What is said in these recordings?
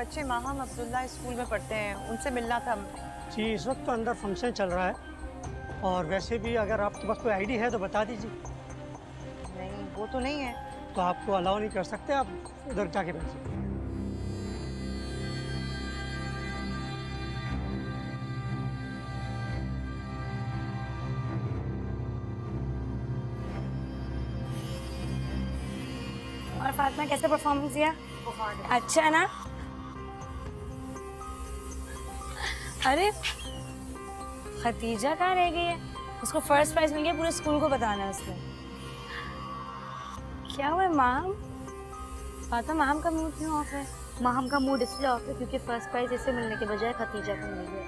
बच्चे माहम अब्दुल्ला स्कूल में पढ़ते हैं, उनसे मिलना था। जी इस वक्त तो अंदर फंक्शन चल रहा है, और वैसे भी अगर आपके पास कोई आईडी है तो बता दीजिए। नहीं, वो तो नहीं है। तो आपको अलाउ नहीं कर सकते, आप उधर जाके बैठिए। और फातिमा कैसे परफॉर्मेंस दिया? अच्छा ना? अरे खतीजा कहाँ रह गई है? उसको फर्स्ट प्राइज मिल गया, पूरे स्कूल को बताना है उसने। क्या हुआ माम? फातिमा माम का मूड क्यों ऑफ है? माहम का मूड इसलिए ऑफ है क्योंकि फर्स्ट प्राइज इसे मिलने के बजाय खतीजा को मिल गया।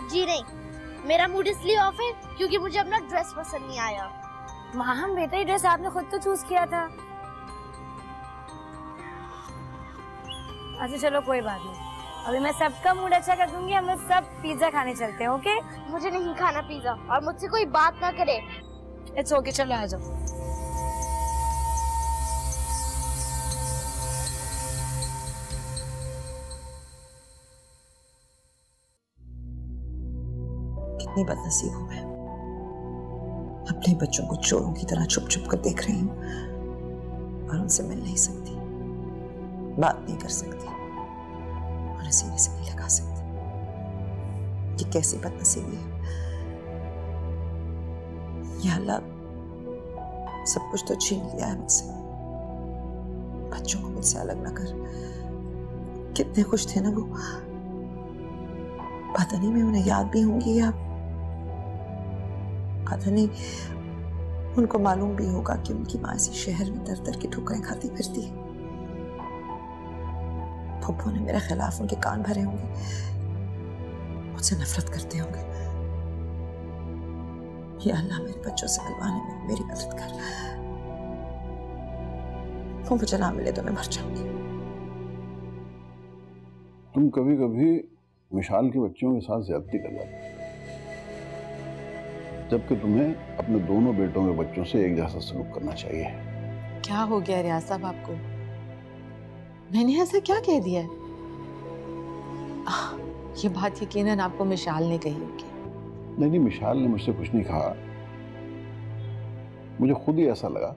जी नहीं, मेरा मूड इसलिए ऑफ है क्योंकि मुझे अपना ड्रेस पसंद नहीं आया। माम बेटा, ये ड्रेस आपने खुद तो चूज किया था। अच्छा चलो कोई बात नहीं, अभी मैं सबका मूड अच्छा कर दूंगी। हम लोग सब पिज्जा खाने चलते हैं, ओके? मुझे नहीं खाना पिज्जा, और मुझसे कोई बात ना करे। इट्स ओके, चलो आ जाओ। कितनी बदनसीब हूं मैं, अपने बच्चों को चोरों की तरह छुप छुप कर देख रही हूँ और उनसे मिल नहीं सकती, बात नहीं कर सकती, उन्हें सीने से नहीं लगा सकती। ये कैसी बदनसीबी है। या अल्लाह, सब कुछ तो छीन लिया है मुझसे, बच्चों को मुझसे अलग न कर। कितने खुश थे ना वो, पता नहीं मैं उन्हें याद भी होंगी या पता नहीं उनको मालूम भी होगा कि उनकी माँ इसी शहर में दर दर की ठोकरें खाती फिरती है। पप्पू ने मेरे खिलाफ उनके कान भरे होंगे, मुझसे नफरत करते होंगे। या अल्लाह, मेरे बच्चों से मिलवाने में मेरी मदद कर। वो मुझे ना मिले तो मैं मर जाऊंगी। तुम कभी कभी विशाल के बच्चों के साथ ज्यादती कर जाती हो, जबकि तुम्हें अपने दोनों बेटों के बच्चों से एक जैसा सलूक करना चाहिए। क्या हो गया रियाज साहब आपको? मैंने ऐसा क्या कह दिया है? ये बात यकीनन आपको मिशाल ने कही होगी। नहीं, मिशाल ने मुझसे कुछ नहीं कहा, मुझे खुद ही ऐसा लगा।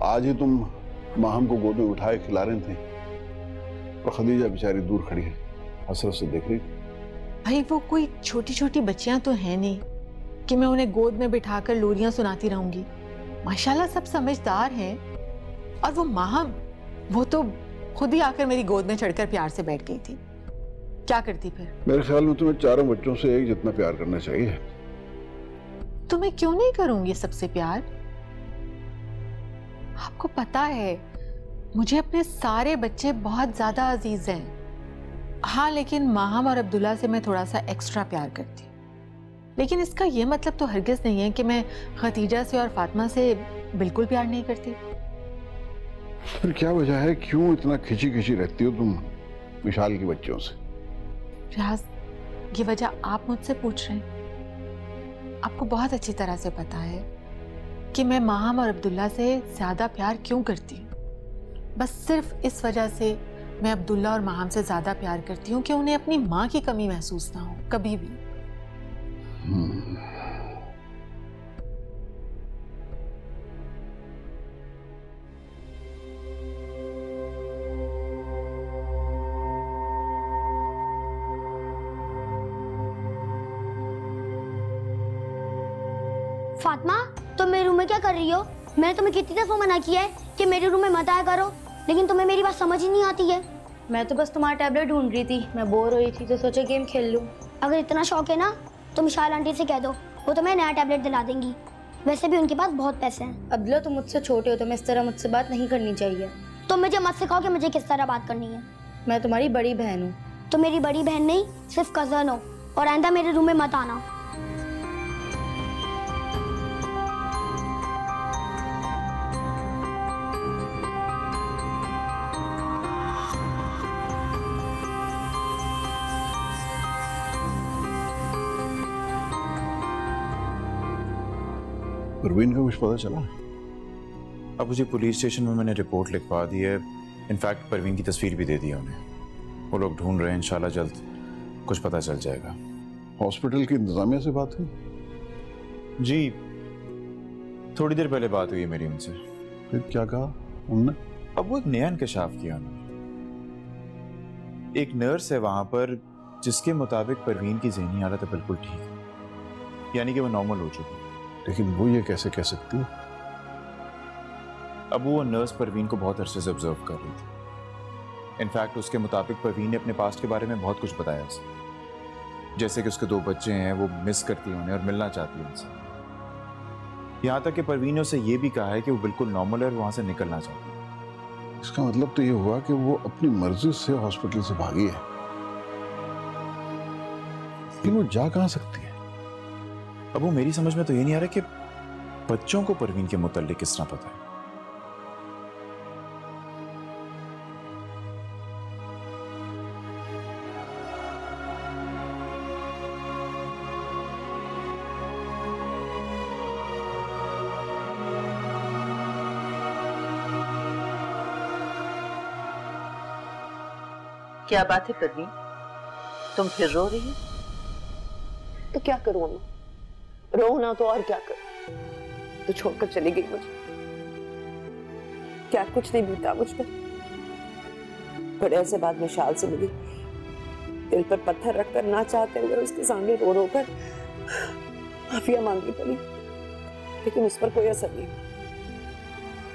आज ही तुम माहम को गोद में उठाए खिला रहे थे और खदीजा बेचारी दूर खड़ी है, हसरत से देख रही थी। भाई वो कोई छोटी छोटी बच्चियां तो हैं नहीं कि मैं उन्हें गोद में बिठाकर लोरियां सुनाती रहूंगी। माशाल्लाह सब समझदार हैं। और वो माहम, वो तो खुद ही आकर मेरी गोद में चढ़कर प्यार से बैठ गई थी। क्या करती फिर? मेरे ख्याल में तुम्हें चारों बच्चों से एक जितना प्यार करना चाहिए। तो मैं क्यों नहीं करूंगी सबसे प्यार? आपको पता है मुझे अपने सारे बच्चे बहुत ज्यादा अजीज हैं। हाँ, लेकिन माहम और अब्दुल्ला से मैं थोड़ा सा एक्स्ट्रा प्यार करती हूँ। लेकिन इसका ये मतलब तो हरगिज नहीं है कि मैं खतीजा से और फातिमा से बिल्कुल प्यार नहीं करती। फिर क्या वजह है, क्यों इतना खिंची खिंची रहती हो तुम विशाल के बच्चों से? रियाज, ये वजह आप मुझसे पूछ रहे हैं? आपको बहुत अच्छी तरह से पता है कि मैं माहम और अब्दुल्ला से ज्यादा प्यार क्यों करती हूँ। बस सिर्फ इस वजह से मैं अब्दुल्ला और माहम से ज्यादा प्यार करती हूँ कि उन्हें अपनी माँ की कमी महसूस ना हो कभी भी। फातिमा, तुम मेरे रूम में क्या कर रही हो? मैंने तुम्हें कितनी दफा मना किया है कि मेरे रूम में मत आया करो, लेकिन तुम्हें मेरी बात समझ ही नहीं आती है। मैं तो बस तुम्हारा टैबलेट ढूंढ रही थी, मैं बोर हो रही थी तो सोचा गेम खेल लूं। अगर इतना शौक है ना तो विशाल आंटी से कह दो, वो तुम्हें नया टैबलेट दिला देंगी। वैसे भी उनके पास बहुत पैसे हैं। अब्दुल्ला, तुम मुझसे छोटे हो, तुम्हें इस तरह मुझसे बात नहीं करनी चाहिए। तुम मुझे मत सिखाओ कि मुझे किस तरह बात करनी है। मैं तुम्हारी बड़ी बहन हूँ। तुम मेरी बड़ी बहन नहीं, सिर्फ कजन हो, और आइंदा मेरे रूम में मत आना। परवीन का कुछ पता चला? अब मुझे पुलिस स्टेशन में मैंने रिपोर्ट लिखवा दी है, इनफैक्ट परवीन की तस्वीर भी दे दी उन्हें। वो लोग ढूंढ रहे हैं, इंशाल्लाह जल्द कुछ पता चल जाएगा। हॉस्पिटल की इंतजामिया से बात हुई? जी, थोड़ी देर पहले बात हुई है मेरी उनसे। फिर क्या कहा उन्होंने? अब वो एक नया इंकशाफ किया उन्होंने। एक नर्स है वहां पर जिसके मुताबिक परवीन की ज़हनी हालत बिल्कुल ठीक है, यानी कि वो नॉर्मल हो चुकी है। लेकिन वो ये कैसे कह सकती है? अब वो नर्स परवीन को बहुत अरसे से ऑब्जर्व कर रही थी। इनफैक्ट उसके मुताबिक परवीन ने अपने पास्ट के बारे में बहुत कुछ बताया उसे, जैसे कि उसके 2 बच्चे हैं, वो मिस करती है उन्हें और मिलना चाहती है उनसे। यहाँ तक कि परवीन ने उसे ये भी कहा है कि वो बिल्कुल नॉर्मल है और वहां से निकलना चाहती है। इसका मतलब तो ये हुआ कि वो अपनी मर्जी से हॉस्पिटल से भागी है। लेकिन वो जा कहां सकती है? अब वो मेरी समझ में तो ये नहीं आ रहा कि बच्चों को परवीन के मुताल्लिक किस तरह पता है। क्या बात है परवीन, तुम फिर रो रही हो? तो क्या करूं अम्मा, रो ना तो और क्या करूं। तो छोड़कर चली गई मुझे, क्या कुछ नहीं बीता मुझ पर। बड़े ऐसे बाद में शाल से मिली, दिल पर पत्थर रखकर ना चाहते हुए उसके सामने रो रो कर माफिया मांगनी पड़ी, लेकिन उस पर कोई असर नहीं।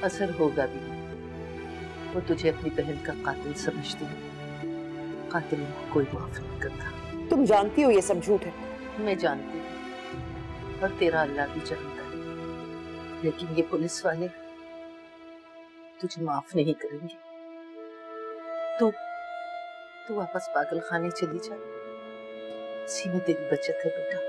असर होगा भी, वो तुझे अपनी बहन का कातिल समझती है। कातिलों को कोई माफ नहीं करता। तुम जानती हो ये सब झूठ है। मैं जानती हूँ और तेरा अल्लाह भी जानता है, लेकिन ये पुलिस वाले तुझे माफ नहीं करेंगे। तू वापस पागल खाने चली जा, इसी में तेरी बचत है बेटा।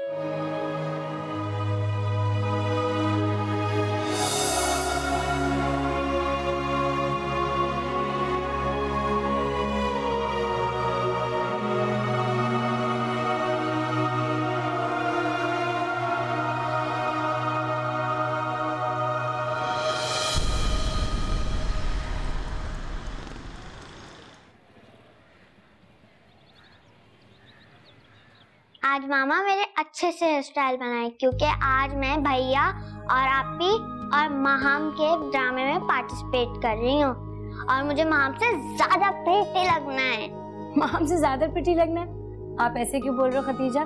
आज मामा मेरे अच्छे से हेयर स्टाइल बनाए, क्योंकि आज मैं भैया और आपी और माहम के ड्रामे में पार्टिसिपेट कर रही हूँ और मुझे माहम से ज्यादा प्रिटी लगना है। माहम से ज्यादा प्रिटी लगना है? आप ऐसे क्यों बोल रहे हो खतीजा?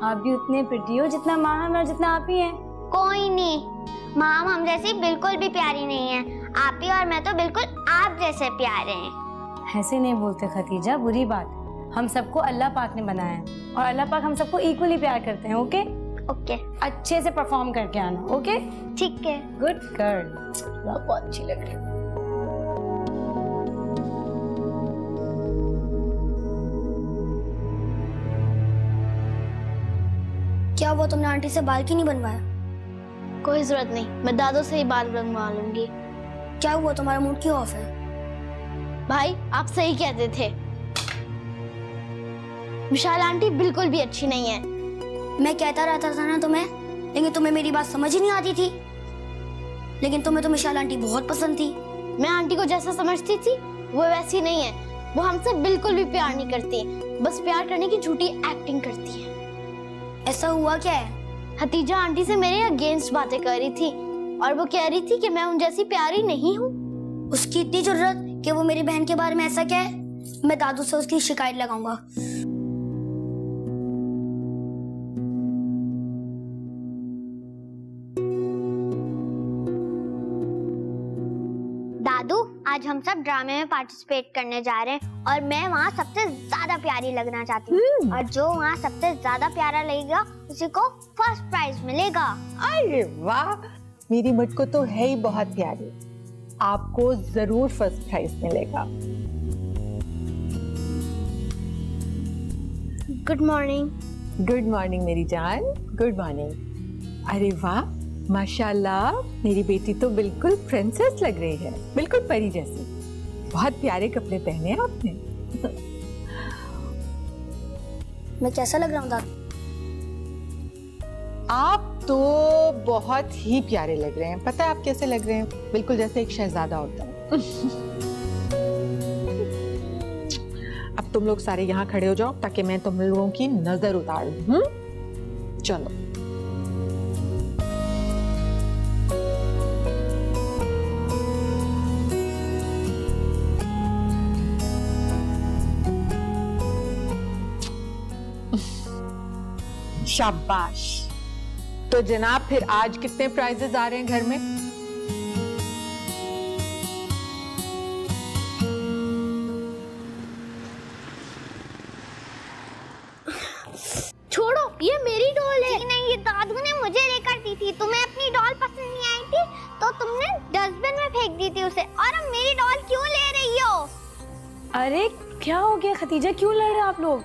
आप भी उतने प्रिटी हो जितना माहम और जितना आप ही हैं। कोई नहीं, माहम हम जैसी बिल्कुल भी प्यारी नहीं है। आपी और मैं तो बिल्कुल आप जैसे प्यारे हैं। ऐसे नहीं बोलते खतीजा, बुरी बात। हम सबको अल्लाह पाक ने बनाया है और अल्लाह पाक हम सबको इक्वली प्यार करते हैं। ओके ओके, अच्छे से परफॉर्म करके आना। ओके ठीक है। गुड गर्ल, बहुत अच्छी लग रही है। क्या वो तुमने आंटी से बाल क्यों नहीं बनवाया? कोई जरूरत नहीं, मैं दादू से ही बाल बनवा लूंगी। क्या हुआ, तुम्हारा मूड क्यों ऑफ है? भाई आप सही कहते थे, विशाल आंटी बिल्कुल भी अच्छी नहीं है। मैं कहता रहता था ना तुम्हें, लेकिन तुम्हें मेरी बात समझ ही नहीं आती थी। लेकिन तुम्हें तो विशाल आंटी बहुत पसंद थी। मैं आंटी को जैसा समझती थी वो वैसी नहीं है। वो हमसे बिल्कुल भी प्यार नहीं करती, बस प्यार करने की झूठी एक्टिंग करती है। ऐसा हुआ क्या है? हतीजा आंटी से मेरे अगेंस्ट बातें कर रही थी और वो कह रही थी कि मैं उन जैसी प्यारी नहीं हूँ। उसकी इतनी जरूरत कि वो मेरी बहन के बारे में ऐसा कहे? मैं दादू से उसकी शिकायत लगाऊंगा। दादू, आज हम सब ड्रामे में पार्टिसिपेट करने जा रहे हैं और मैं वहाँ सबसे ज्यादा प्यारी लगना चाहती हूँ और जो वहाँ सबसे ज्यादा प्यारा लगेगा उसी को फर्स्ट प्राइज मिलेगा। अरे वाह, मेरी मुझको तो है ही बहुत प्यारी, आपको जरूर फर्स्ट प्राइज मिलेगा। Good morning. गुड मॉर्निंग मेरी जान, गुड मॉर्निंग। अरे वाह, माशाल्लाह, मेरी बेटी तो बिल्कुल प्रिंसेस लग रही है, बिल्कुल परी जैसी। बहुत प्यारे कपड़े पहने हैं आपने। मैं कैसा लग रहा हूँ दादू? आप तो बहुत ही प्यारे लग रहे हैं। पता है आप कैसे लग रहे हैं? बिल्कुल जैसे एक शहजादा होता है। अब तुम लोग सारे यहाँ खड़े हो जाओ ताकि मैं तुम लोगों की नजर उतार लूं। चलो। शाबाश। तो जनाब फिर आज कितने प्राइजेस आ रहे हैं घर में? छोड़ो, ये मेरी डॉल है। नहीं, ये दादू ने मुझे लेकर दी थी। तुम्हें अपनी डॉल पसंद नहीं आई थी तो तुमने डस्टबिन में फेंक दी थी उसे, और अब मेरी डॉल क्यों ले रही हो? अरे क्या हो गया खतीजा, क्यों लड़ रहे हो आप लोग?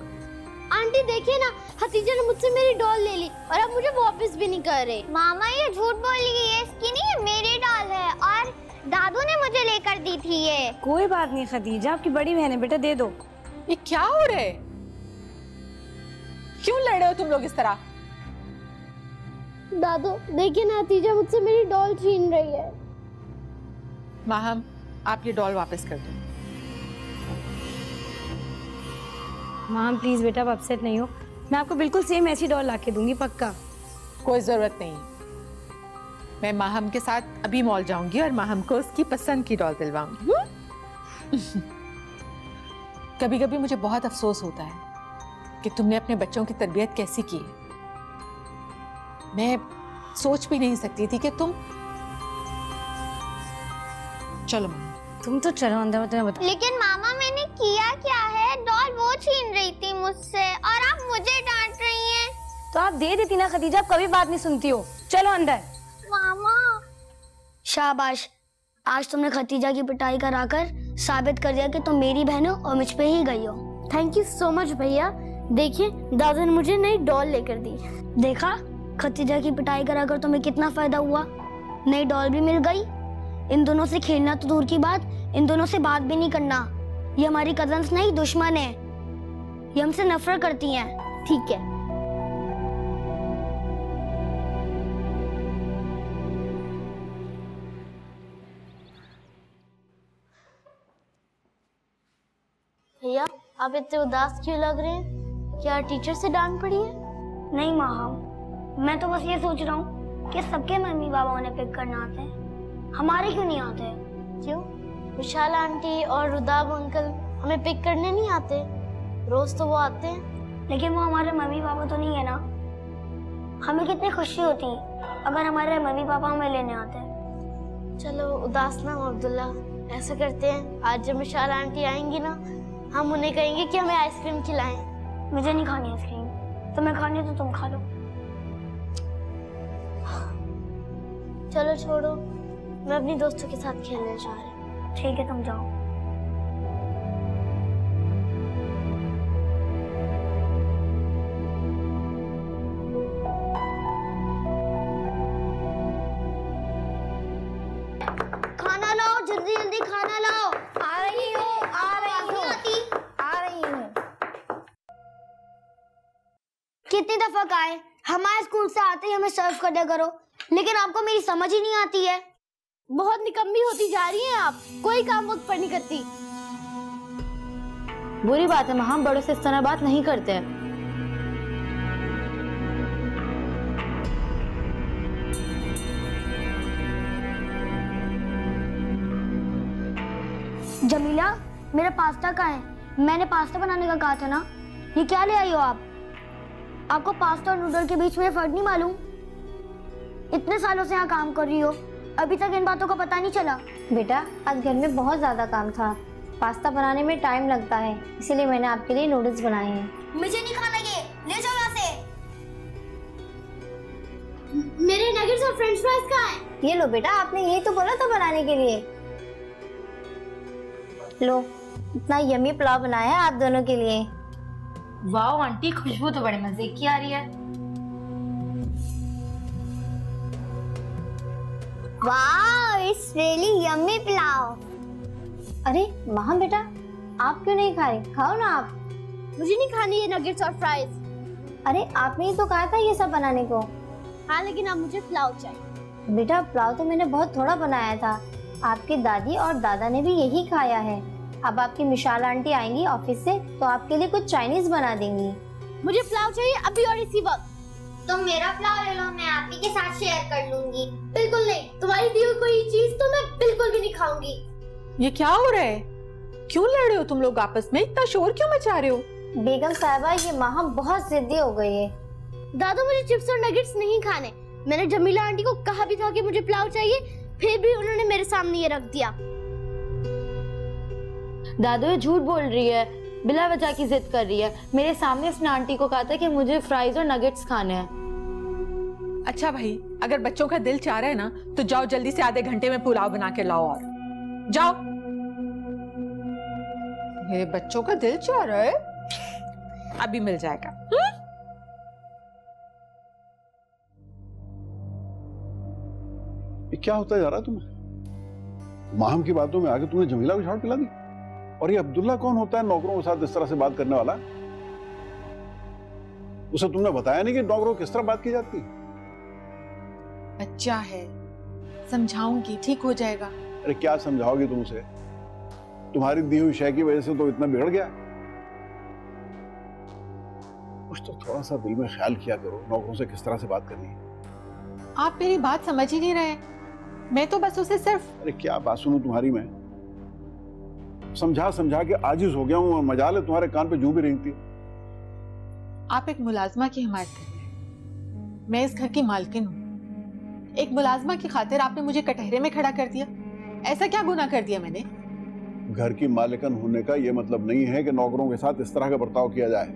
आंटी देखिए ना, खतीजा ने मुझसे मेरी डॉल ले ली और अब मुझे वापस भी नहीं कर रहे। मामा ये झूठ बोल रही है, इसकी नहीं है, मेरी डॉल है और दादू ने मुझे लेकर दी थी ये। कोई बात नहीं खतीजा, आपकी बड़ी बहन है, बेटा दे दो। ये क्या हो रहा है? क्यों लड़ रहे हो तुम लोग इस तरह? दादू देखिए ना, खतीजा मुझसे मेरी डॉल छीन रही है। माहम, आप ये डॉल वापस कर दो। माम प्लीज बेटा, आप अपसेट नहीं हो, मैं आपको बिल्कुल सेम ऐसी डॉल लाके दूंगी, पक्का। कोई जरूरत नहीं, मैं माहम के साथ अभी मॉल जाऊंगी और माहम को उसकी पसंद की डॉल दिलवाऊंगी। कभी कभी मुझे बहुत अफसोस होता है कि तुमने अपने बच्चों की तरबियत कैसी की है। मैं सोच भी नहीं सकती थी कि तुम। चलो मामा, तुम तो चलो अंदर, मैं तुम्हें बता। लेकिन मामा मैंने किया क्या है? डॉल वो छीन रही थी मुझसे और आप मुझे डांट रही हैं। तो आप दे देती ना खतीजा, आप कभी बात नहीं सुनती हो। चलो अंदर। मामा शाबाश, आज तुमने खतीजा की पिटाई कराकर साबित कर दिया कि तुम मेरी बहन हो और मुझ पे ही गई हो। थैंक यू सो मच भैया। देखिए दादा ने मुझे नई डॉल लेकर दी। देखा, खतीजा की पिटाई कराकर तुम्हें कितना फायदा हुआ। नई डॉल भी मिल गई। इन दोनों से खेलना तो दूर की बात, इन दोनों से बात भी नहीं करना। ये हमारी कजन्स नहीं, दुश्मन है। ये हमसे नफरत करती हैं। ठीक है। भैया आप इतने उदास क्यों लग रहे हैं? क्या टीचर से डांट पड़ी है? नहीं माँ, मैं तो बस ये सोच रहा हूँ कि सबके मम्मी पापा उन्हें पिक करना आते हैं, हमारे क्यों नहीं आते? क्यों? विशाल आंटी और रुदाब अंकल हमें पिक करने नहीं आते? रोज तो वो आते हैं। लेकिन वो हमारे मम्मी पापा तो नहीं है ना। हमें कितनी खुशी होती अगर हमारे मम्मी पापा हमें लेने आते। चलो उदास ना हो अब्दुल्ला, ऐसा करते हैं आज जब विशाल आंटी आएंगी ना, हम उन्हें कहेंगे कि हमें आइसक्रीम खिलाएं। मुझे नहीं खानी आइसक्रीम, तुम्हें खानी तो तुम खा लो। चलो छोड़ो, मैं अपनी दोस्तों के साथ खेलने जा रही हूँ। ठीक है, तुम जाओ। खाना लाओ, जल्दी जल्दी खाना लाओ। आ रही हूँ, आ रही हूँ। कितनी दफा कहा है हमारे स्कूल से आते ही हमें सर्व कर दिया करो, लेकिन आपको मेरी समझ ही नहीं आती है। बहुत निकम्मी होती जा रही हैं आप, कोई काम वक्त पर नहीं करती। बुरी बात है, हम बड़ों से इस तरह बात नहीं करते हैं। जमीला, मेरा पास्ता कहाँ है? मैंने पास्ता बनाने का कहा था ना। ये क्या ले आई हो आप? आपको पास्ता और नूडल के बीच में फर्क नहीं मालूम? इतने सालों से यहाँ काम कर रही हो, अभी तक इन बातों का पता नहीं चला? बेटा आज घर में बहुत ज्यादा काम था, पास्ता बनाने में टाइम लगता है, इसीलिए मैंने आपके लिए नूडल्स बनाए हैं। मुझे नहीं खाना ये, ले जाओ यहाँ से। मेरे नगेट्स और फ्रेंच फ्राइज कहाँ हैं? ये लो बेटा, आपने यही तो बोला था बनाने के लिए। लो, इतना यम्मी पुलाव बनाया है आप दोनों के लिए। वाह आंटी, खुशबू तो बड़े मजे की आ रही है। वाह, इट्स रियली यम्मी पुलाव। अरे माँ बेटा, आप क्यों नहीं खा रहे? खाओ ना आप। मुझे नहीं खानी ये नगेट्स और फ्राइज। अरे आपने ही तो कहा था ये सब बनाने को। हाँ, लेकिन अब मुझे पुलाव चाहिए। बेटा पुलाव तो मैंने बहुत थोड़ा बनाया था, आपकी दादी और दादा ने भी यही खाया है। अब आपकी मिशाल आंटी आएंगी ऑफिस से तो आपके लिए कुछ चाइनीज बना देंगी। मुझे पुलाव चाहिए अभी और इसी वक्त। तुम मेरा पुलाव ले लो, मैं आप ही के साथ शेयर कर लूंगी। बिल्कुल नहीं, तुम्हारी दी हुई कोई चीज तो मैं बिल्कुल भी नहीं खाऊंगी। ये क्या हो रहा है? क्यों लड़ रहे हो तुम लोग आपस में? इतना शोर क्यों मचा रहे हो? बेगम साहिबा, ये माहम बहुत जिद्दी हो गई है। दादा मुझे चिप्स और नगेट्स नहीं खाने। मैंने जमीला आंटी को कहा भी था कि मुझे पुलाव चाहिए, फिर भी उन्होंने मेरे सामने ये रख दिया। दादू ये झूठ बोल रही है, बिला वजह की जिद कर रही है। मेरे सामने इसने आंटी को कहा था कि मुझे फ्राइज और नगेट्स खाने हैं। अच्छा भाई, अगर बच्चों का दिल चाह रहा है ना तो जाओ जल्दी से आधे घंटे में पुलाव बना के लाओ और जाओ। मेरे बच्चों का दिल चाह रहा है, अभी मिल जाएगा। ये क्या होता जा रहा है तुम्हें? माहम की बातों में आगे तुमने जमीला को झाड़ पिला दी। और ये अब्दुल्ला कौन होता है नौकरों के साथ इस तरह से बात करने वाला? उसे तुमने बताया नहीं कि नौकरों किस तरह बात की जाती? बच्चा है, समझाऊंगी, ठीक हो जाएगा। अरे क्या समझाओगी तुम उसे? तुम्हारी दी हुई शय की वजह से तो इतना बिगड़ गया। कुछ तो थोड़ा सा दिल में ख्याल किया करो, नौकरों से किस तरह से बात करनी है। आप मेरी बात समझ ही नहीं रहे। मैं तो बस उसे सिर्फ... अरे क्या बात सुनूं तुम्हारी मैं? समझा समझा के आजिज हो गया हूं और मजाल है तुम्हारे कान पे जू भी रेंगती। आप एक मुलाजमा की हिमायत कर रहे हैं। मैं इस घर की मालकिन हूँ। एक मुलाजमा की खातिर आपने मुझे कटहरे में खड़ा कर दिया। ऐसा क्या गुनाह कर दिया मैंने? घर की मालिकन होने का यह मतलब नहीं है कि नौकरों के साथ इस तरह का बर्ताव किया जाए।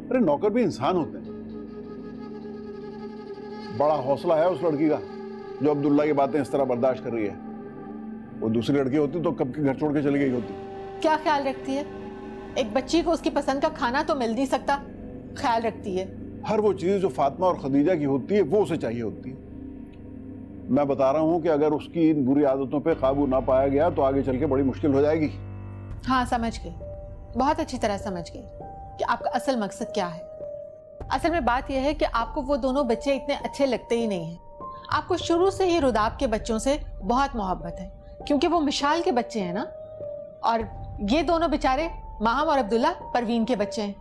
अरे नौकर भी इंसान होते हैं। बड़ा हौसला है उस लड़की का जो अब्दुल्ला की बातें इस तरह बर्दाश्त कर रही है। वो दूसरी लड़की होती तो कब के घर छोड़ के चली गई होती। क्या ख्याल रखती है? एक बच्ची को उसकी पसंद का खाना तो मिल नहीं सकता, ख्याल रखती है। हर वो चीज जो फातिमा और खदीजा की होती है वो उसे चाहिए होती है। मैं बता रहा हूं कि अगर उसकी इन बुरी आदतों पे काबू ना पाया गया तो आगे चल के बड़ी मुश्किल हो जाएगी। हाँ समझ गई, बहुत अच्छी तरह समझ गई कि आपका असल मकसद क्या है। असल में बात यह है कि आपको वो दोनों बच्चे इतने अच्छे लगते ही नहीं हैं। आपको शुरू से ही रुदाब के बच्चों से बहुत मोहब्बत है क्योंकि वो मिशाल के बच्चे हैं ना, और ये दोनों बेचारे माहम और अब्दुल्ला परवीन के बच्चे हैं।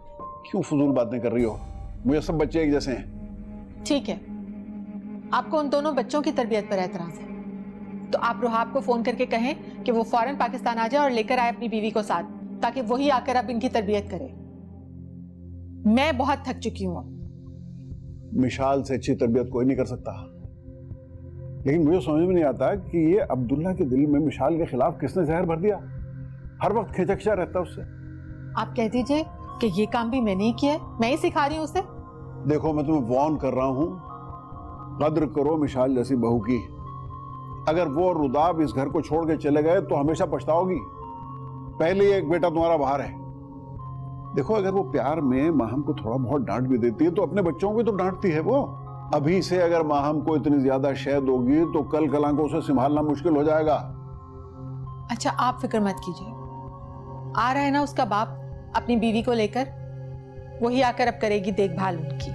क्यों फजूल बातें कर रही हो? मुझे सब बच्चे एक जैसे हैं। ठीक है, आपको उन दोनों बच्चों की तरबियत पर एतराज है तो आप रुहाब को फोन करके कहें कि वो फौरन पाकिस्तान आ जाए और लेकर आए अपनी बीवी को साथ, ताकि वही आकर अब इनकी तरबियत करे। मैं बहुत थक चुकी हूँ। मिशाल से अच्छी तरबियत कोई नहीं कर सकता। लेकिन मुझे समझ में नहीं आता कि ये अब्दुल्ला के दिल में मिशाल के खिलाफ किसने जहर भर दिया। हर वक्त खिचखचा रहता उससे। आप कह दीजिए कि ये काम भी मैंने ही किया है, मैं ही सिखा रही हूँ उसे। देखो मैं तुम्हें वार्न कर रहा हूँ, कद्र करो मिशाल जैसी बहू की। अगर वो और रुदाब इस घर को छोड़ के चले गए तो हमेशा पछताओगी। पहले एक बेटा तुम्हारा बाहर है। देखो अगर वो प्यार में माहम को थोड़ा बहुत डांट भी देती है तो अपने बच्चों को तो डांटती है वो। अभी से अगर माहम को इतनी ज्यादा शय दोगी तो कल कलां को उसे संभालना मुश्किल हो जाएगा। अच्छा आप फिक्र मत कीजिए, आ रहा है ना उसका बाप अपनी बीवी को लेकर, वही आकर अब करेगी देखभाल उनकी।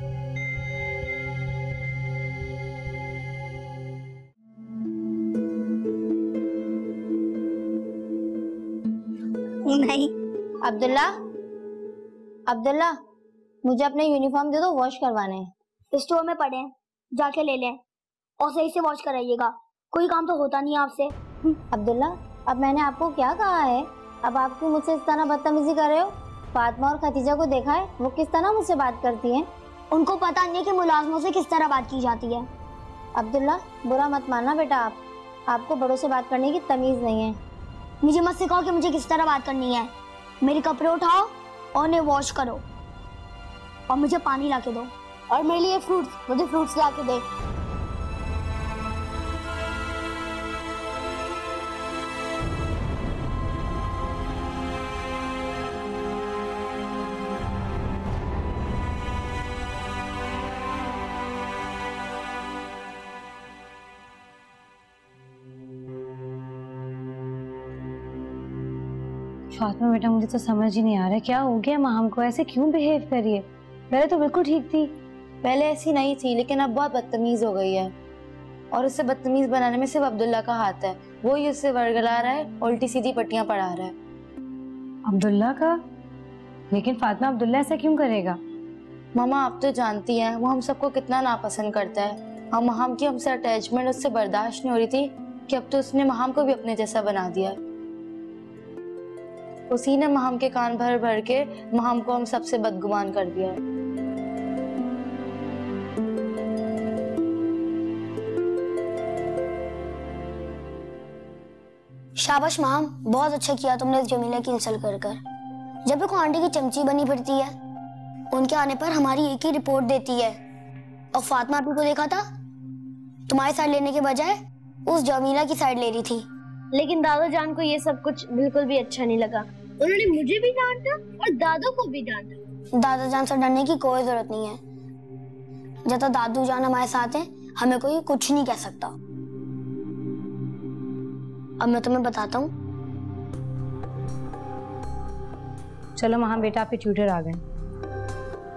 नहीं अब्दुल्ला, अब्दुल्ला मुझे अपने यूनिफॉर्म दे दो, वॉश करवाने हैं। स्टोर में पड़े हैं, जाके ले लें और सही से वॉश कराइएगा। कोई काम तो होता नहीं है आपसे। अब्दुल्ला अब मैंने आपको क्या कहा है? अब आप क्यों मुझसे इस तरह बदतमीजी कर रहे हो? फातिमा और खतीजा को देखा है वो किस तरह मुझसे बात करती हैं। उनको पता नहीं है कि मुलाजमों से किस तरह बात की जाती है। अब्दुल्ला बुरा मत मानना बेटा, आपको बड़ों से बात करने की तमीज नहीं है। मुझे मत सिखाओ कि मुझे किस तरह बात करनी है। मेरे कपड़े उठाओ और उन्हें वॉश करो और मुझे पानी ला के दो, और मेरे लिए फ्रूट्स, मुझे फ्रूट्स ला के दे। फातिमा बेटा मुझे तो समझ ही नहीं आ रहा क्या हो गया माहम को, ऐसे क्यों बिहेव कर रही है? पहले तो बिल्कुल ठीक थी। पहले ऐसी नहीं थी लेकिन अब बहुत बदतमीज हो गई है, और उसे बदतमीज बनाने में सिर्फ अब्दुल्ला का हाथ है। वो ही उससे वर्गला रहा है, उल्टी सीधी पट्टियां पढ़ा रहा है। अब्दुल्ला का? लेकिन फातिमा, अब्दुल्ला ऐसा क्यों करेगा? मामा आप तो जानती हैं वो हम सबको कितना नापसंद करता है, और महाम की हमसे अटैचमेंट उससे बर्दाश्त नहीं हो रही थी कि अब तो उसने महाम को भी अपने जैसा बना दिया है। उसी ने महाम के कान भर भर के महाम को हम सबसे बदगुमान कर दिया है। शाबाश माम, बहुत अच्छा किया तुमने इस जमीला की इंसल्ट कर कर। जब भी कोई आंटी की चमची बनी फिरती है, उनके आने पर हमारी एक ही रिपोर्ट देती है। और फातिमा आपी को देखा था, तुम्हारी साइड लेने के बजाय उस जमीला की साइड ले रही थी। लेकिन दादू जान को ये सब कुछ बिल्कुल भी अच्छा नहीं लगा। उन्होंने मुझे भी डांटा और दादू को भी डांटा। दादा जान से डरने की कोई जरूरत नहीं है। जब तक दादू जान हमारे साथ हैं, हमें कोई कुछ नहीं कह सकता। अब मैं तुम्हें बताता हूँ। चलो वहाँ बेटा, आपके ट्यूटर आ गए।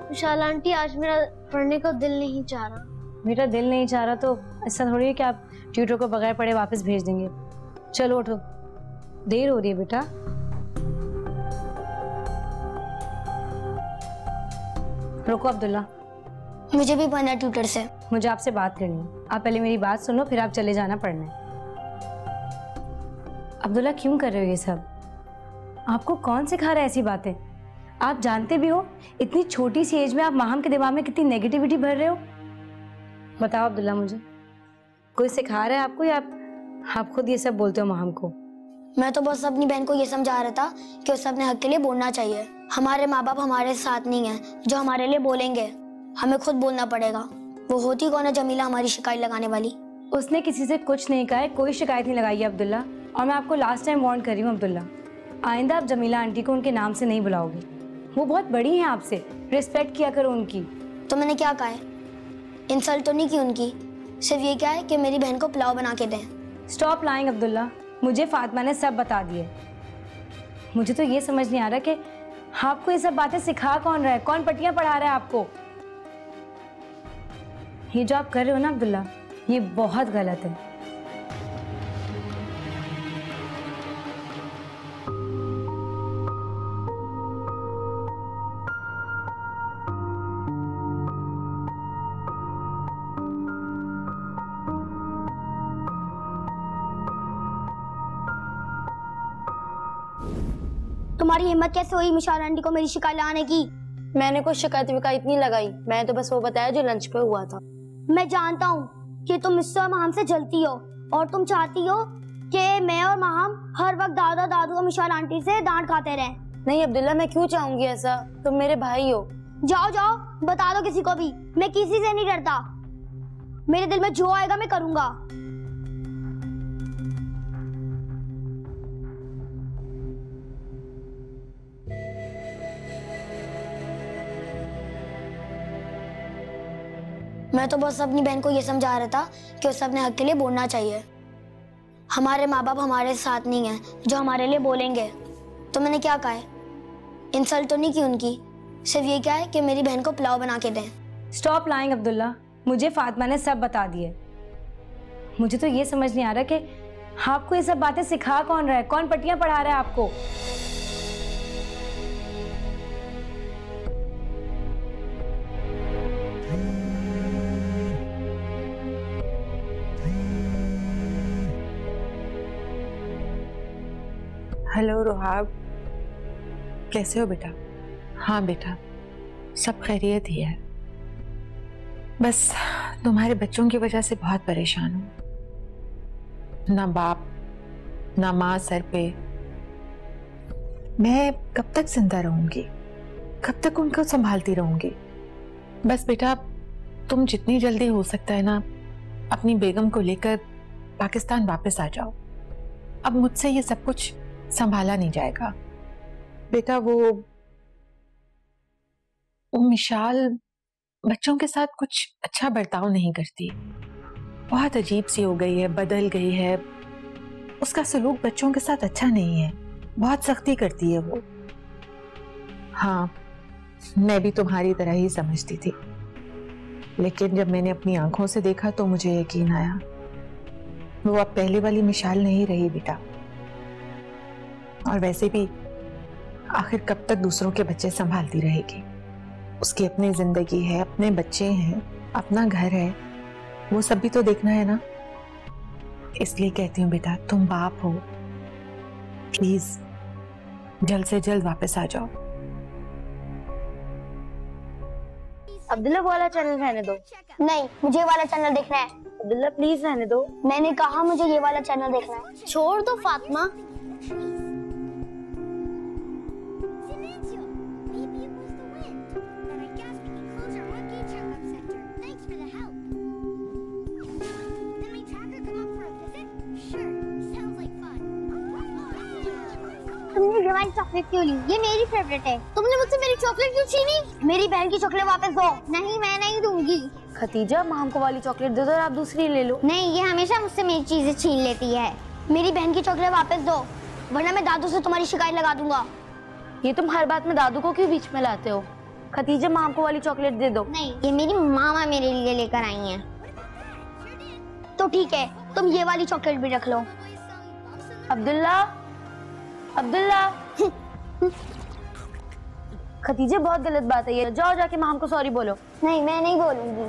विशाला आंटी, आज मेरा पढ़ने को दिल नहीं चाह रहा। मेरा दिल नहीं चाह रहा तो ऐसा थोड़ी है कि आप ट्यूटर को बगैर पढ़े वापस भेज देंगे। चलो उठो, देर हो रही है बेटा। रुको अब्दुल्ला, मुझे भी पढ़ना है ट्यूटर से। मुझे आपसे बात करनी है। आप पहले मेरी बात सुनो, फिर आप चले जाना पढ़ने। अब्दुल्ला, क्यों कर रहे हो ये सब? आपको कौन सिखा रहा है ऐसी बातें? आप जानते भी हो इतनी छोटी सी एज में आप माहम के दिमाग में कितनी नेगेटिविटी भर रहे हो। बताओ अब्दुल्ला, मुझे कोई सिखा रहा है आपको या आप खुद ये सब बोलते हो माहम को? मैं तो बस अपनी बहन को ये समझा रहा था कि उसे अपने हक के लिए बोलना चाहिए। हमारे माँ बाप हमारे साथ नहीं है जो हमारे लिए बोलेंगे, हमें खुद बोलना पड़ेगा। वो होती कौन है जमीला हमारी शिकायत लगाने वाली? उसने किसी से कुछ नहीं कहा है, कोई शिकायत नहीं लगाई है अब्दुल्ला। और मैं आपको लास्ट टाइम वार्न कर रही हूँ अब्दुल्ला, आइंदा आप जमीला आंटी को उनके नाम से नहीं बुलाओगे। वो बहुत बड़ी हैं आपसे, रिस्पेक्ट किया करो उनकी। तो मैंने क्या कहा है? इंसल्ट तो नहीं की उनकी, सिर्फ ये क्या है कि मेरी बहन को पुलाव बना के दें। स्टॉप लाइंग अब्दुल्ला, मुझे फातिमा ने सब बता दिए। मुझे तो ये समझ नहीं आ रहा कि आपको ये सब बातें सिखा कौन रहा है, कौन पट्टियां पढ़ा रहा है आपको? ये जो आप कर रहे हो ना अब्दुल्ला, ये बहुत गलत है। तुम्हारी हिम्मत कैसे हुई मिशाला आंटी को मेरी शिकायत लगाने की? मैंने कोई शिकायत विकायत नहीं लगाई, मैंने तो बस वो बताया जो लंच पे हुआ था। मैं जानता हूँ कि तुम मुझसे और माहम से जलती हो और तुम चाहती हो कि मैं और माहम हर वक्त दादा दादू और मिशाला आंटी से डांट खाते रहें। नहीं अब्दुल्ला, मैं क्यों चाहूंगी ऐसा? तुम मेरे भाई हो। जाओ जाओ, बता दो किसी को भी, मैं किसी से नहीं डरता। मेरे दिल में जो आएगा मैं करूंगा। मैं तो बस अपनी बहन को ये समझा रहा था कि उसे अपने हक के लिए बोलना चाहिए। हमारे माँ बाप हमारे साथ नहीं है जो हमारे लिए बोलेंगे। तो मैंने क्या कहा है? इंसल्ट तो नहीं की उनकी, सिर्फ ये क्या है कि मेरी बहन को पुलाव बना के दें। स्टॉप लाइंग अब्दुल्ला, मुझे फातिमा ने सब बता दिए। मुझे तो ये समझ नहीं आ रहा कि आपको ये सब बातें सिखा कौन रहा है, कौन पट्टियां पढ़ा रहा है आपको? हेलो रुहाब, कैसे हो बेटा? हाँ बेटा, सब खैरियत ही है। बस तुम्हारे बच्चों की वजह से बहुत परेशान हूँ। ना बाप ना माँ सर पे। मैं कब तक जिंदा रहूंगी? कब तक उनको संभालती रहूंगी? बस बेटा, तुम जितनी जल्दी हो सकता है ना अपनी बेगम को लेकर पाकिस्तान वापस आ जाओ। अब मुझसे ये सब कुछ संभाला नहीं जाएगा बेटा। वो मिशाल बच्चों के साथ कुछ अच्छा बर्ताव नहीं करती, बहुत अजीब सी हो गई है, बदल गई है। उसका सलूक बच्चों के साथ अच्छा नहीं है, बहुत सख्ती करती है वो। हाँ, मैं भी तुम्हारी तरह ही समझती थी, लेकिन जब मैंने अपनी आंखों से देखा तो मुझे यकीन आया वो अब पहले वाली मिशाल नहीं रही बेटा। और वैसे भी आखिर कब तक दूसरों के बच्चे संभालती रहेगी? उसकी अपनी जिंदगी है, अपने बच्चे हैं, अपना घर है, वो सब भी तो देखना है ना। इसलिए कहती हूँ बेटा, तुम बाप हो, प्लीज जल्द से जल्द वापस आ जाओ। अब्दुल्ला वाला चैनल रहने दो। नहीं, मुझे ये वाला चैनल देखना है। अब्दुल्ला प्लीज रहने दो। मैंने कहा मुझे ये वाला चैनल देखना है। छोड़ दो फातिमा। तुमने डिवाइन चॉकलेट क्यों ली? ये मेरी फेवरेट है। तुमने मुझसे मेरी चॉकलेट क्यों छीनी? मेरी बहन की चॉकलेट वापस दो। नहीं, मैं नहीं दूंगी। खतीजा, माम को वाली चॉकलेट दे दो और आप दूसरी ले लो। नहीं, ये हमेशा मुझसे मेरी चीजें छीन लेती है। मेरी बहन की चॉकलेट वापस दो, वरना मैं दादू से तुम्हारी शिकायत लगा दूंगा। ये तुम हर बात में दादू को क्यों बीच में लाते हो? खतीजा, माम को वाली चॉकलेट दे दो। नहीं, ये मेरी मामा मेरे लिए लेकर आई हैं। तो ठीक है, तुम ये वाली चॉकलेट भी रख लो। अब्दुल्ला, अब्दुल्ला। खतीजा, बहुत गलत बात है ये। जाओ जाके माम को सॉरी बोलो। नहीं, मैं नहीं बोलूंगी।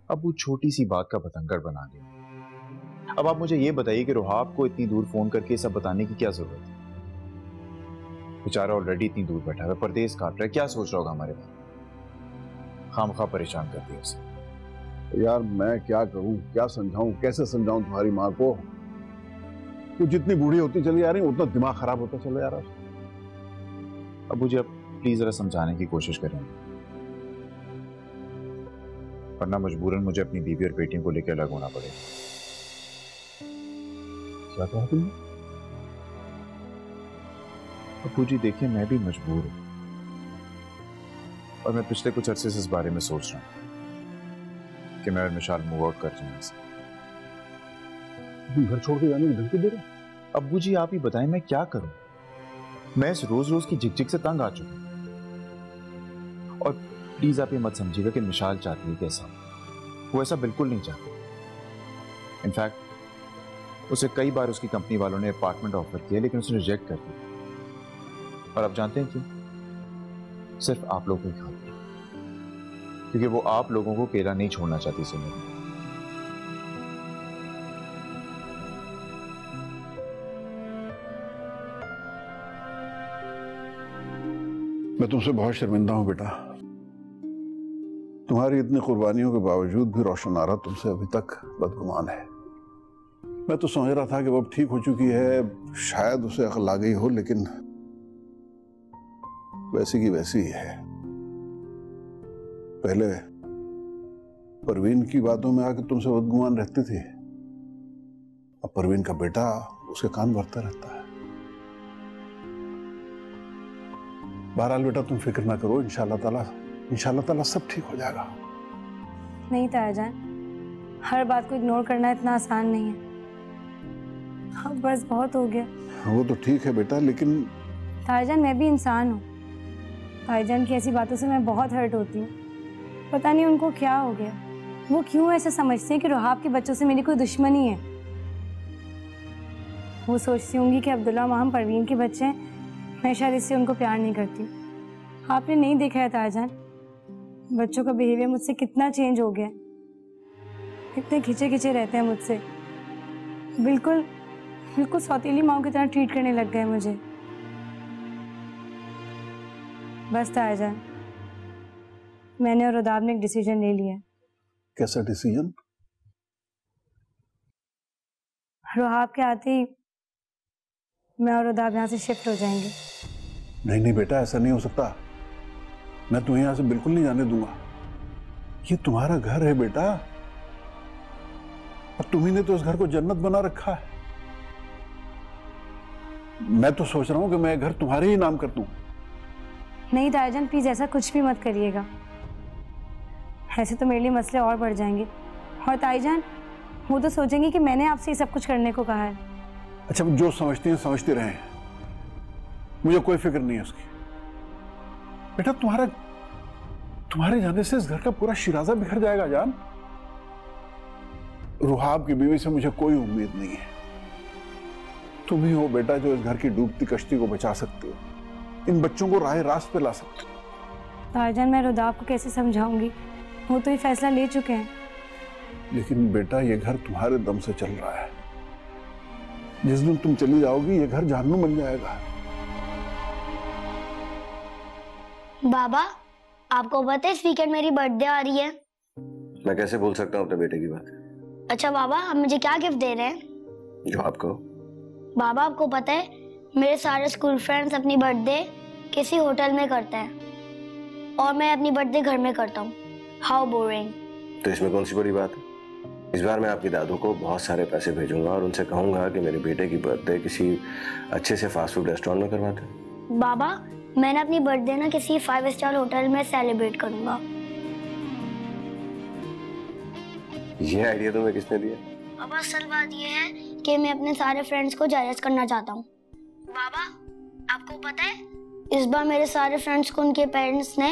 अब वो छोटी सी बात का बतंगड़ बना लिया। अब आप मुझे ये बताइए कि रुहाब को इतनी दूर फोन करके सब बताने की क्या जरूरत है? बेचारा ऑलरेडी इतनी दूर बैठा है, परदेश काट रहा है, क्या सोच रहा होगा हमारे बारे में? खामखा परेशान कर दिया उसे। यार मैं क्या करूं, क्या समझाऊं, कैसे समझाऊं तुम्हारी माँ को? वो जितनी बूढ़ी होती चली जा रही उतना दिमाग खराब होता चला जा रहा है। अब मुझे अब प्लीज जरा समझाने की कोशिश करें, वरना मजबूरन मुझे अपनी बीवी और बेटियों को लेकर अलग होना पड़ेगा। क्या कहा तुमने? अब्बू जी देखिए, मैं भी मजबूर हूं और मैं पिछले कुछ अरसे से इस बारे में सोच रहा हूं कि मैं और मिशाल मूव आउट कर जाएं। घर छोड़ के जाने की धमकी दे रहे? अब्बू जी आप ही बताएं मैं क्या करूं? मैं इस रोज रोज की झिकझिक से तंग आ चुका हूं। और प्लीज आप ये मत समझिएगा कि मिशाल चाहती है कैसा, वो ऐसा बिल्कुल नहीं चाहती। इनफैक्ट उसे कई बार उसकी कंपनी वालों ने अपार्टमेंट ऑफर किया, लेकिन उसने रिजेक्ट कर दिया। और आप जानते हैं क्यों? सिर्फ आप लोगों की खातिर, क्योंकि वो आप लोगों को अकेला नहीं छोड़ना चाहती। सुनिए, मैं तुमसे बहुत शर्मिंदा हूं बेटा। तुम्हारी इतनी कुर्बानियों के बावजूद भी रोशन आरा तुमसे अभी तक बदगुमान है। मैं तो समझ रहा था कि वो अब ठीक हो चुकी है, शायद उसे अकल आ गई हो, लेकिन वैसी की वैसी ही है। पहले परवीन की बातों में आके तुमसे बदगुमान रहती थी, अब परवीन का बेटा उसके कान भरता रहता है। बहरहाल बेटा तुम फिक्र ना करो, इंशाल्लाह ताला सब ठीक हो जाएगा। नहीं तायाजान, हर बात को इग्नोर करना इतना आसान नहीं है। हाँ, बस बहुत हो गया। वो तो ठीक है बेटा, लेकिन तायाजान मैं भी इंसान हूँ। तायाजान की ऐसी बातों से मैं बहुत हर्ट होती हूँ। पता नहीं उनको क्या हो गया, वो क्यों ऐसे समझते हैं कि रुहाब के बच्चों से मेरी कोई दुश्मनी है। वो सोचती होंगी कि अब्दुल्ला माम परवीन के बच्चे हैं, मैं शायद इससे उनको प्यार नहीं करती। आपने नहीं देखा है तायाजान, बच्चों का बिहेवियर मुझसे कितना चेंज हो गया। इतने खिंचे खिंचे रहते हैं मुझसे, बिल्कुल बिल्कुल सौतीली माँ की तरह ट्रीट करने लग गए मुझे। बस तायाजान, मैंने और रुदाब ने एक डिसीजन ले लिया है। कैसा डिसीजन? रुहाब के आते ही मैं और रुदाब यहाँ से शिफ्ट हो जाएंगे। नहीं बेटा, ऐसा नहीं हो सकता। मैं तुम्हें यहाँ से बिल्कुल नहीं जाने दूंगा। ये तुम्हारा घर है बेटा, अब तुम्ही ने तो इस घर को जन्नत बना रखा है। मैं तो सोच रहा हूँ कि मैं घर तुम्हारे ही नाम कर दूं। नहीं तायाजान, प्लीज ऐसा कुछ भी मत करिएगा, ऐसे तो मेरे लिए मसले और बढ़ जाएंगे। और ताईजान, वो तो सोचेंगे कि मैंने आपसे ये सब कुछ करने को कहा है। अच्छा, जो समझती हैं समझते रहें, मुझे कोई फिक्र नहीं है उसकी। बेटा तुम्हारे जाने से इस घर का पूरा शिराजा बिखर जाएगा जान। रुहाब की बीवी से मुझे कोई उम्मीद नहीं है। तुम ही हो बेटा जो इस घर की डूबती कश्ती को बचा सकते हो, इन बच्चों को राह रास्त पे ला सकते हो। तारजान, मैं रुदाब को कैसे समझाऊंगी? वो तो ये फैसला ले चुके हैं। लेकिन बेटा ये घर तुम्हारे दम से चल रहा है। जिस दिन तुम चली जाओगी ये घर जहन्नुम बन जाएगा। बाबा, आपको पता है इस वीकेंड मेरी बर्थडे आ रही है? मैं कैसे भूल सकता हूँ अपने बेटे की बात? अच्छा बाबा, आप मुझे क्या गिफ्ट दे रहे हैं? जो आप कहो। बाबा, आपको पता है मेरे सारे स्कूल फ्रेंड्स अपनी बर्थडे किसी होटल में करते हैं और मैं अपनी बर्थडे घर में करता हूँ। How boring. तो इसमें कौन सी बड़ी बात है? इस बार मैं आपकी दादू को बहुत सारे पैसे भेजूंगा और उनसे कहूंगा कि मेरे बेटे की बर्थडे किसी अच्छे से फास्ट फूड रेस्टोरेंट में करवाते हैं। बाबा, मैंने अपनी बर्थडे ना किसी 5 स्टार होटल में सेलिब्रेट करूंगा। ये आइडिया तुम्हें किसने दिया? अब असल बात ये है कि मैं अपने सारे फ्रेंड्स को जायज करना चाहता हूँ। बाबा, आपको पता है इस बार मेरे सारे फ्रेंड्स को उनके पेरेंट्स ने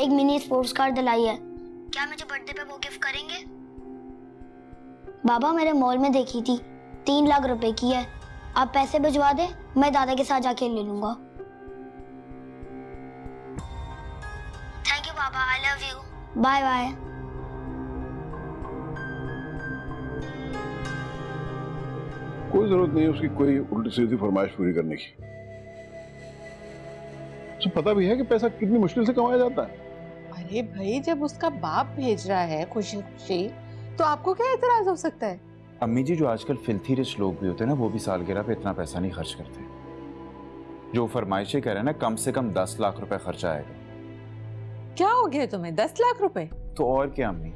एक मिनी स्पोर्ट्स कार दिलाई है। क्या मुझे बर्थडे पे वो गिफ्ट करेंगे? बाबा, मेरे मॉल में देखी थी, 3 लाख रुपए की है। आप पैसे भिजवा दे, मैं दादा के साथ जाके ले लूंगा। थैंक यू बाबा, I love you, bye bye. कोई जरूरत नहीं है उसकी कोई उल्टी सीधी फरमाइश पूरी करने की। तो पता भी है कि पैसा कितनी मुश्किल से कमाया जाता है। अरे भाई, जब उसका बाप भेज रहा है खुशी खुशी, तो आपको क्या एतराज हो सकता है? अम्मी जी, जो आजकल फिल्थी रिच लोग भी होते हैं ना, वो भी सालगिरह पे इतना पैसा नहीं खर्च करते। जो फरमाइशें कह रहे हैं ना, कम से कम 10 लाख रुपए खर्चा आएगा। क्या हो गया तुम्हें? 10 लाख रुपए? तो और क्या अम्मी,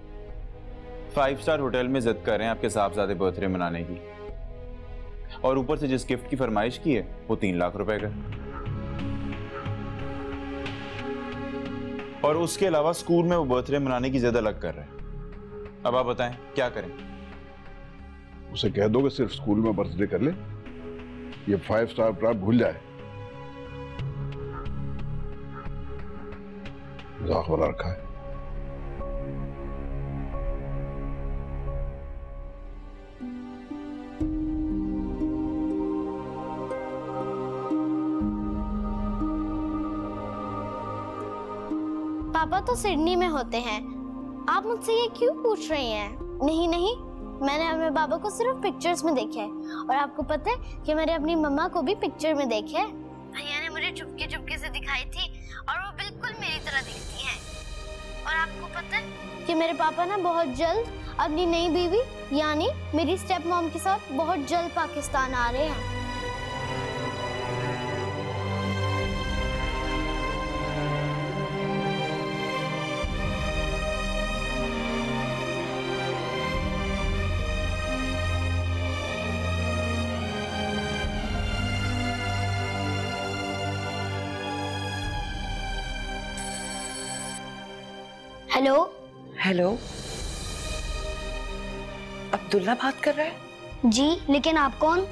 5 स्टार होटल में जिद कर रहे हैं आपके साहबजादे बर्थडे मनाने की, और ऊपर से जिस गिफ्ट की फरमाइश की है वो 3 लाख रुपए का, और उसके अलावा स्कूल में वो बर्थडे मनाने की जिद अलग कर रहे हैं। अब आप बताएं क्या करें? उसे कह दो कि सिर्फ स्कूल में बर्थडे कर ले, ये 5 स्टार प्राप्त भूल जाए। मजाक बना रखा है। पापा तो सिडनी में होते हैं, आप मुझसे ये क्यों पूछ रही हैं? नहीं नहीं, मैंने अपने बाबा को सिर्फ पिक्चर्स में देखा है, और आपको पता है कि मैंने अपनी मम्मा को भी पिक्चर में देखा है। भैया ने मुझे चुपके चुपके से दिखाई थी और वो बिल्कुल मेरी तरह दिखती हैं। और आपको पता है कि मेरे पापा ना बहुत जल्द अपनी नई बीवी यानी मेरी स्टेप मॉम के साथ बहुत जल्द पाकिस्तान आ रहे हैं। हेलो हेलो, अब्दुल्ला बात कर रहा है? जी, लेकिन आप कौन?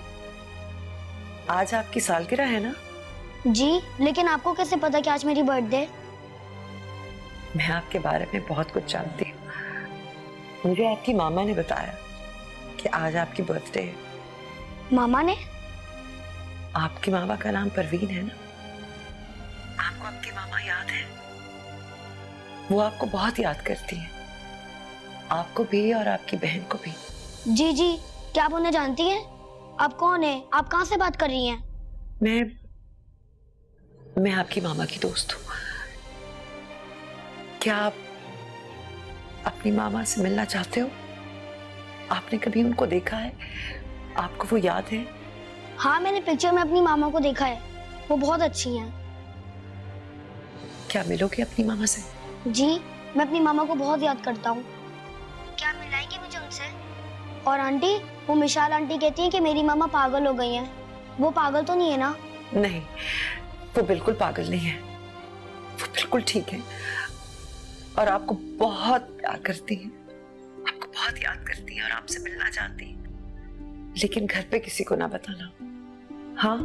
आज आपकी सालगिरह है ना? जी, लेकिन आपको कैसे पता कि आज मेरी बर्थडे? मैं आपके बारे में बहुत कुछ जानती हूँ। मुझे आपकी मामा ने बताया कि आज आपकी बर्थडे है। मामा ने? आपकी मामा का नाम परवीन है ना? आपको आपकी मामा याद है? वो आपको बहुत याद करती है, आपको भी और आपकी बहन को भी। जी जी, क्या आप उन्हें जानती हैं? आप कौन है? आप कहाँ से बात कर रही हैं? मैं आपकी मामा की दोस्त हूँ। क्या आप अपनी मामा से मिलना चाहते हो? आपने कभी उनको देखा है? आपको वो याद है? हाँ, मैंने पिक्चर में अपनी मामा को देखा है, वो बहुत अच्छी हैं। क्या मिलोगे अपनी मामा से? जी, मैं अपनी मामा को बहुत याद करता हूँ। क्या मिलाएंगे मुझे उनसे? और आंटी, वो मिशाल आंटी कहती है कि मेरी मामा पागल हो गई हैं। वो पागल तो नहीं है ना? नहीं, वो बिल्कुल पागल नहीं है, वो बिल्कुल ठीक है और आपको बहुत प्यार करती है, आपको बहुत याद करती है और आपसे मिलना चाहती है। लेकिन घर पे किसी को ना बताना, हाँ?